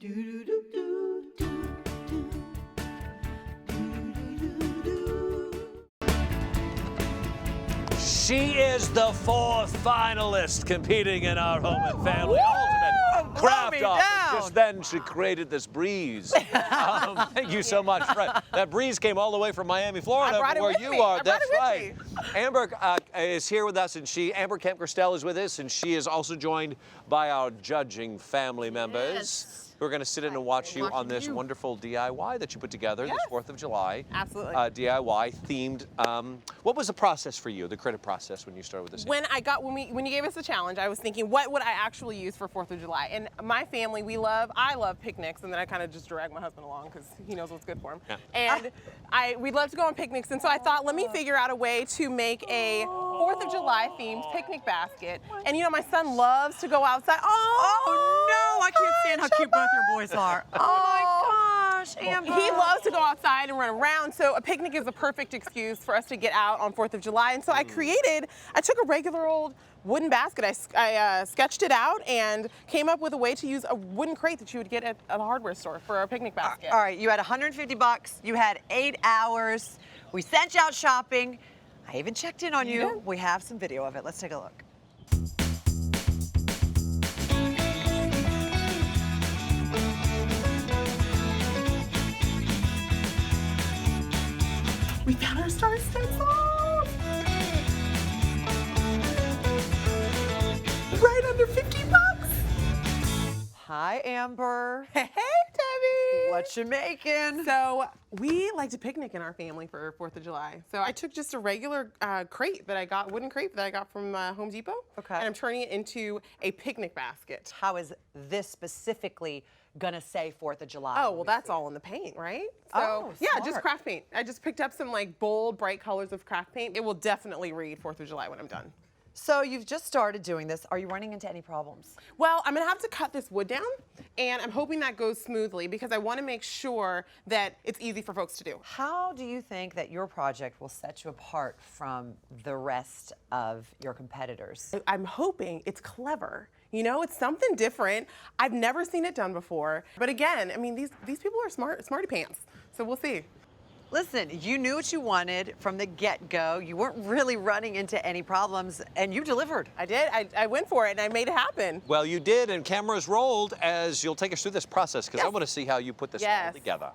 She is the fourth finalist competing in our home and family ultimate craft off. Just then she created this breeze. Thank you so much. That breeze came all the way from Miami, Florida, where you are. That's right. Amber is here with us, and Amber Kemp-Gerstel is with us, and she is also joined by our judging family members. We're going to sit in and watch you on this wonderful DIY that you put together this 4th of July. Absolutely. DIY themed. What was the process for you, the creative process, when you started with this? When you gave us the challenge, I was thinking, what would I actually use for 4th of July? And my family, I love picnics, and then I kind of just drag my husband along because he knows what's good for him. Yeah. And we love to go on picnics, and so I thought, let me figure out a way to make a 4th of July themed picnic basket. And you know, my son loves to go outside. Oh no, I can't stand how cute both your boys are. Oh my gosh, Amber. He loves to go outside and run around, so a picnic is a perfect excuse for us to get out on 4th of July. And so I took a regular old wooden basket, I sketched it out and came up with a way to use a wooden crate that you would get at a hardware store for a picnic basket. All right, you had $150, you had 8 hours, we sent you out shopping, I even checked in on you. We have some video of it, let's take a look. We found our star stencils! Right under 50 bucks! Hi, Amber. Hey, Debbie! What you making? So, we like to picnic in our family for 4th of July. So I took just a regular wooden crate that I got from Home Depot. Okay. And I'm turning it into a picnic basket. How is this specifically gonna say 4th of July? Oh, well, that's all in the paint, right? So, yeah, just craft paint. I just picked up some like bold, bright colors of craft paint. It will definitely read 4th of July when I'm done. So you've just started doing this. Are you running into any problems? Well, I'm gonna have to cut this wood down, and I'm hoping that goes smoothly because I wanna make sure that it's easy for folks to do. How do you think that your project will set you apart from the rest of your competitors? I'm hoping it's clever. You know, it's something different. I've never seen it done before. But again, I mean, these people are smarty pants. So we'll see. Listen, you knew what you wanted from the get-go. You weren't really running into any problems, and you delivered. I did. I went for it, and I made it happen. Well, you did, and cameras rolled as you'll take us through this process, because I want to see how you put this all together.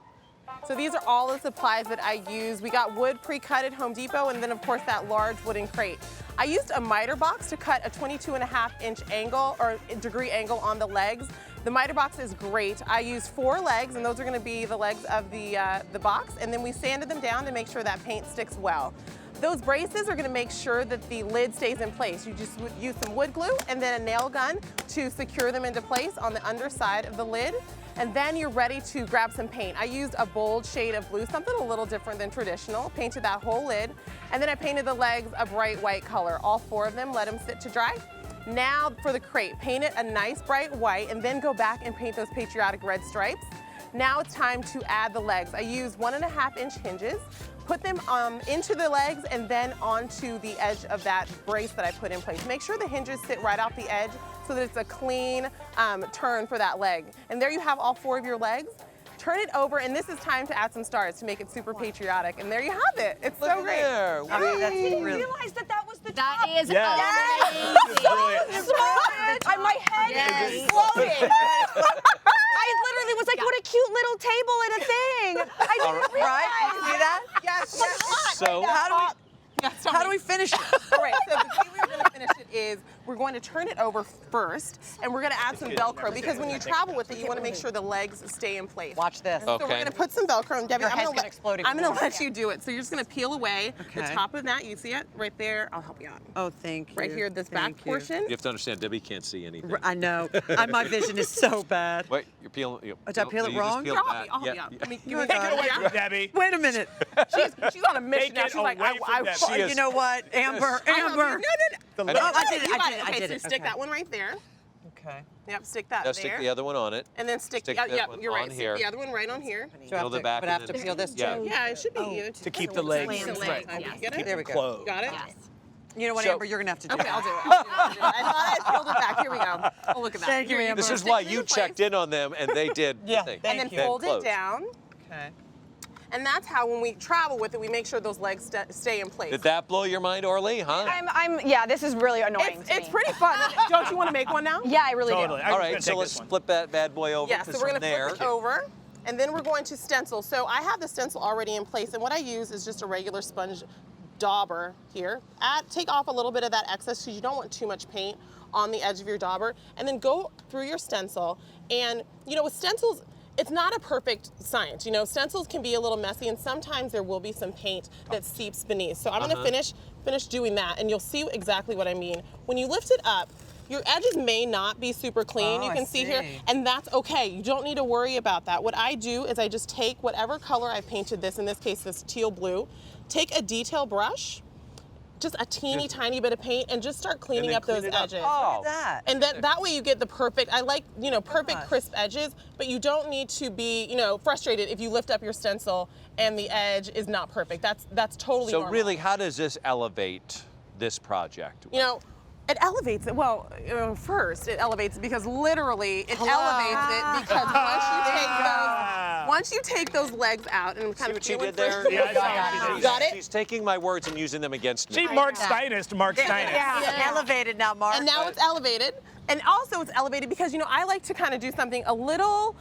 So these are all the supplies that I use. We got wood pre-cut at Home Depot, and then of course that large wooden crate. I used a miter box to cut a 22.5-inch angle or degree angle on the legs. The miter box is great. I used 4 legs, and those are going to be the legs of the box, and then we sanded them down to make sure that paint sticks well. Those braces are going to make sure that the lid stays in place. You just use some wood glue and then a nail gun to secure them into place on the underside of the lid. And then you're ready to grab some paint. I used a bold shade of blue, something a little different than traditional, painted that whole lid. And then I painted the legs a bright white color, all 4 of them, let them sit to dry. Now for the crate, paint it a nice bright white and then go back and paint those patriotic red stripes. Now it's time to add the legs. I used 1.5-inch hinges, put them into the legs and then onto the edge of that brace that I put in place. Make sure the hinges sit right off the edge so that it's a clean turn for that leg. And there you have all 4 of your legs. Turn it over, and this is time to add some stars to make it super patriotic. And there you have it. It's so great. There. I mean, that's I didn't really... realize that was the That top. is amazing. Brilliant. My head is exploding. I literally was like, what a cute little table and a thing. I didn't realize. Right? You see that? Yes. So How do we finish it? All right, so the way we're going to finish it is we're going to turn it over first, and we're going to add some Velcro, because when you travel with it, you want to make sure the legs stay in place. Watch this. So we're going to put some Velcro, and Debbie, Your I'm head's going gonna explode to even more. let you do it. So you're just going to peel away the Okay. top of that. You see it right there? I'll help you out. Oh, thank you. Right here, this back portion. you have to understand, Debbie can't see anything. I know. My vision is so bad. Wait, you're peeling. Did I peel it you just wrong? peeled I'll help you that. out. Let me- You give me take it a- away yeah. Debbie. Wait a minute. She's on a mission now. Take it She's like, away from Debbie. She is- You know what, Amber, I help you. Amber. No. I know. I did it, You I got did it, Okay, I did so it. stick Okay. that one right there. Okay. Yep, stick that Now there. stick the other one on it. And then stick Stick yeah, that yeah, one you're on right. Stick here. the other one right on here. So I Peel the back but I have and to then- peel this Yeah. too? Yeah, it should be you. To keep the legs Slam it. straight. You Yes. get it? There we go. Closed. Got it? Yes. You know what, So- Amber? You're gonna have to do Okay, that. I'll do it. I thought I peeled it back. Here we go. Oh, look at that. Thank you, Here Amber. This is Stick why it you in place. checked in on them and they did Yeah, the thing. thank And then you. fold Close. it down. Okay. And that's how, when we travel with it, we make sure those legs stay in place. Did that blow your mind, Orly, huh? Yeah, this is really annoying to It's me. pretty fun. Don't you want to make one now? Yeah, I really Totally. do. I was All gonna right, so take let's this one. flip that bad boy over. Yeah, 'cause so we're from gonna there. flip it over, and then we're going to stencil. So I have the stencil already in place, and what I use is just a regular sponge dauber here. Take off a little bit of that excess because you don't want too much paint on the edge of your dauber, and then go through your stencil. And you know, with stencils, it's not a perfect science. You know, stencils can be a little messy, and sometimes there will be some paint that seeps beneath. So I'm gonna finish doing that, and you'll see exactly what I mean. When you lift it up, your edges may not be super clean. Oh, You I can see here, see. and that's okay. You don't need to worry about that. What I do is I just take whatever color I painted this, in this case, this teal blue, take a detail brush, just a teeny tiny bit of paint, and just start cleaning then up those clean it up. edges. Oh. Look at that. And that way you get the perfect, I like, you know, perfect Gosh. crisp edges, but you don't need to be, you know, frustrated if you lift up your stencil and the edge is not perfect. That's totally So normal. really, how does this elevate this project? You know, it elevates it. Well, first it elevates it because literally it elevates it because once you take those legs out and kind See of what she peeling did there? through- Yeah, I saw what she did. Got it? She's taking my words and using them against me. See, Mark Steinis to Mark Steinis. It's elevated now, Mark. And now it's elevated. And also it's elevated because, you know, I like to kind of do something a little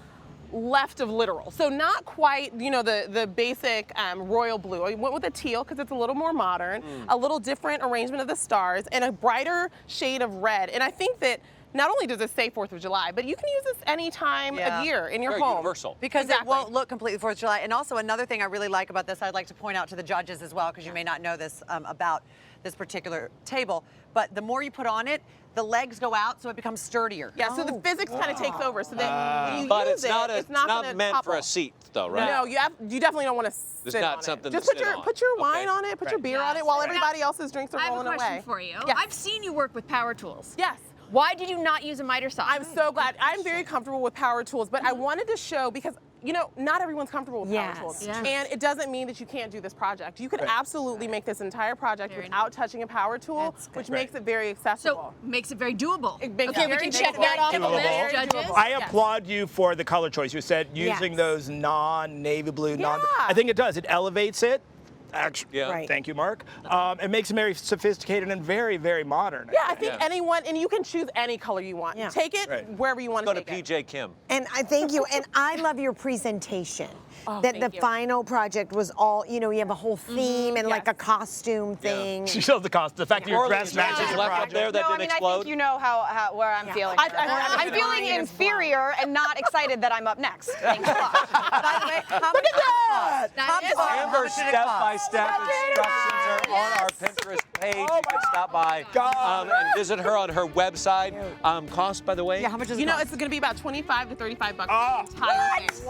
left of literal. So not quite, you know, the basic royal blue. I went with a teal because it's a little more modern, a little different arrangement of the stars, and a brighter shade of red. And I think that not only does it say 4th of July, but you can use this any time Yeah. of year in your Very home. universal. Because Exactly. it won't look completely 4th of July. And also another thing I really like about this, I'd like to point out to the judges as well, because you may not know this about this particular table, but the more you put on it, the legs go out, so it becomes sturdier. Yeah, so the physics kind of takes over. So that when you But use it's it, not it's not gonna meant for topple. a seat, though, right? No, you definitely don't want to There's sit not on it. something Just to put sit your on. put your Okay. wine on it, put your beer on it while everybody else's drinks are I have a rolling question away. for you. Yes. I've seen you work with power tools. Yes. Why did you not use a miter saw? I'm so glad. I'm very comfortable with power tools, but I wanted to show because, you know, not everyone's comfortable with Yes. power tools. Yes. And it doesn't mean that you can't do this project. You could absolutely make this entire project Very without touching a power tool, That's good. which makes it very accessible. So makes it very doable. It makes Okay, it we very can check doable. that off the Doable. list, Very judges. doable. I Yes. applaud you for the color choice. You said using Yes. those non-navy blue, Yeah. I think it does. It elevates it. Actually, Yeah. Right. Thank you, Mark. It makes it very sophisticated and very, very modern. Yeah, I think Yeah. anyone, and you can choose any color you want. Yeah. Take it Right. wherever you want Go to to take it. PJ Kim. And I thank you. And I love your presentation. Oh, that the thank you. final project was all, you know, you have a whole theme and like a Yes. costume thing. She shows the cost. The fact that your Orly, dress is there matches anything the left up project. there that No, I didn't mean, I explode? think you know where I'm feeling. I'm feeling inferior and not excited that I'm up next. Thanks a lot. By the way, how much did it cost? How much- how Amber's much did it cost? step-by-step instructions are on our Pinterest page. You can stop by God. and visit her on her website. Cost, by the way? Yeah, how much does it You know, cost? it's going to be about $25 to $35 Oh. for the entire thing.